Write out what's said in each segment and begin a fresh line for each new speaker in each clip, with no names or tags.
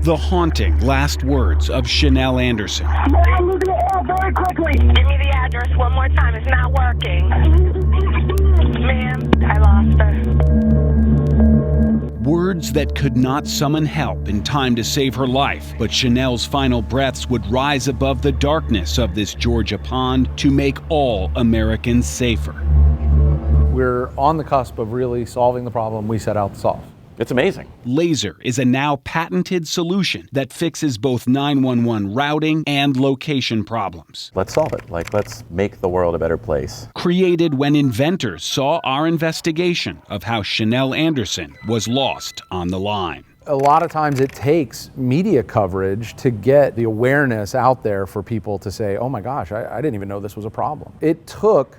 The haunting last words of Chanel Anderson.
I'm losing it all very quickly.
Give me the address one more time. It's not working. Ma'am, I lost her.
Words that could not summon help in time to save her life, but Chanel's final breaths would rise above the darkness of this Georgia pond to make all Americans safer.
We're on the cusp of really solving the problem we set out to solve.
It's amazing.
Laser is a now patented solution that fixes both 911 routing and location problems.
Let's solve it. Let's make the world a better place.
Created when inventors saw our investigation of how Chanel Anderson was lost on the line.
A lot of times it takes media coverage to get the awareness out there for people to say, oh my gosh, I didn't even know this was a problem. It took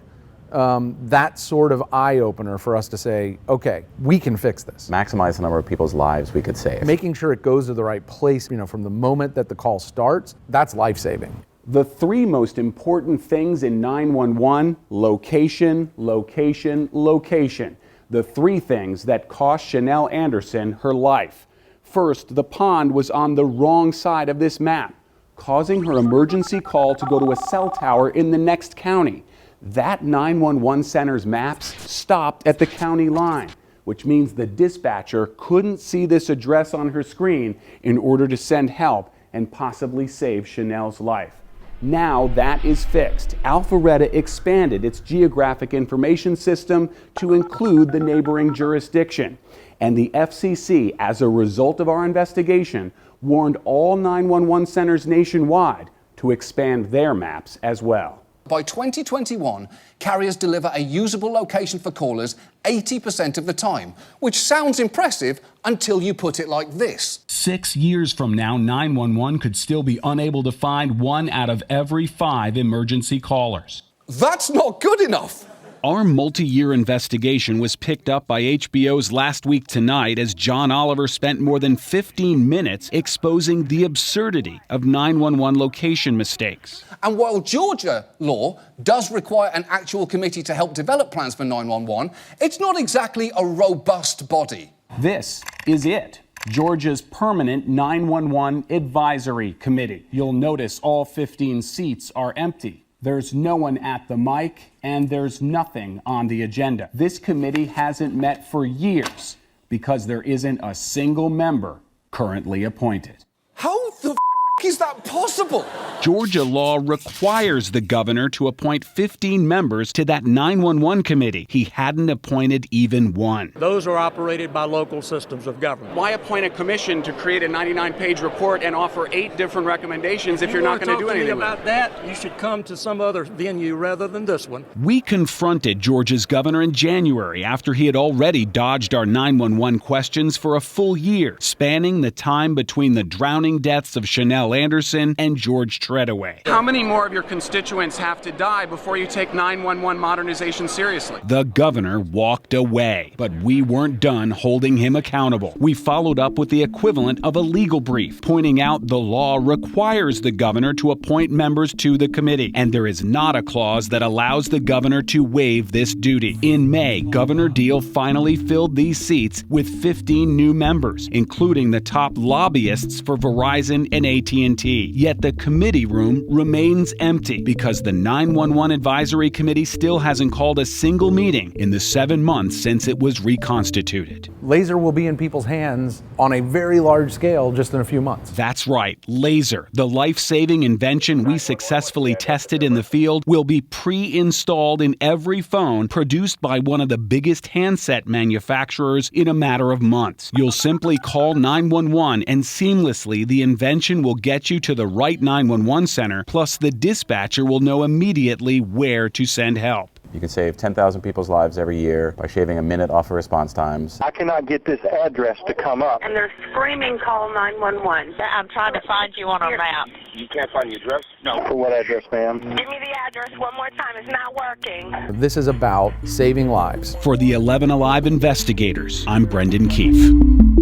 that sort of eye-opener for us to say, okay, we can fix this.
Maximize the number of people's lives we could save.
Making sure it goes to the right place, from the moment that the call starts, that's life-saving.
The three most important things in 911: location, location, location. The three things that cost Chanel Anderson her life. First, the pond was on the wrong side of this map, causing her emergency call to go to a cell tower in the next county. That 911 center's maps stopped at the county line, which means the dispatcher couldn't see this address on her screen in order to send help and possibly save Chanel's life. Now that is fixed. Alpharetta expanded its geographic information system to include the neighboring jurisdiction. And the FCC, as a result of our investigation, warned all 911 centers nationwide to expand their maps as well.
By 2021, carriers deliver a usable location for callers 80% of the time, which sounds impressive until you put it like this.
6 years from now, 911 could still be unable to find 1 out of every 5 emergency callers.
That's not good enough.
Our multi-year investigation was picked up by HBO's Last Week Tonight as John Oliver spent more than 15 minutes exposing the absurdity of 911 location mistakes.
And while Georgia law does require an actual committee to help develop plans for 911, it's not exactly a robust body.
This is it. Georgia's permanent 911 advisory committee. You'll notice all 15 seats are empty. There's no one at the mic, and there's nothing on the agenda. This committee hasn't met for years because there isn't a single member currently appointed.
How the is that possible?
Georgia law requires the governor to appoint 15 members to that 911 committee. He hadn't appointed even one.
Those are operated by local systems of government.
Why appoint a commission to create a 99-page report and offer 8 different recommendations if you're not going to do anything
about that? You should come to some other venue rather than this one.
We confronted Georgia's governor in January after he had already dodged our 911 questions for a full year, spanning the time between the drowning deaths of Chanel Anderson and George Treadaway.
How many more of your constituents have to die before you take 911 modernization seriously?
The governor walked away, but we weren't done holding him accountable. We followed up with the equivalent of a legal brief, pointing out the law requires the governor to appoint members to the committee, and there is not a clause that allows the governor to waive this duty. In May, Governor Deal finally filled these seats with 15 new members, including the top lobbyists for Verizon and AT&T. Yet the committee room remains empty because the 911 Advisory Committee still hasn't called a single meeting in the 7 months since it was reconstituted.
Laser will be in people's hands on a very large scale just in a few months.
That's right. Laser, the life-saving invention we successfully tested in the field, will be pre-installed in every phone produced by one of the biggest handset manufacturers in a matter of months. You'll simply call 911 and seamlessly the invention will get you to the right 911 center, plus the dispatcher will know immediately where to send help.
You can save 10,000 people's lives every year by shaving a minute off of response times.
I cannot get this address to come up.
And they're screaming, call 911. I'm trying to find you on a map.
You can't find the address? No. For what address, ma'am?
Give me the address one more time. It's not working.
This is about saving lives.
For the 11 Alive investigators, I'm Brendan Keefe.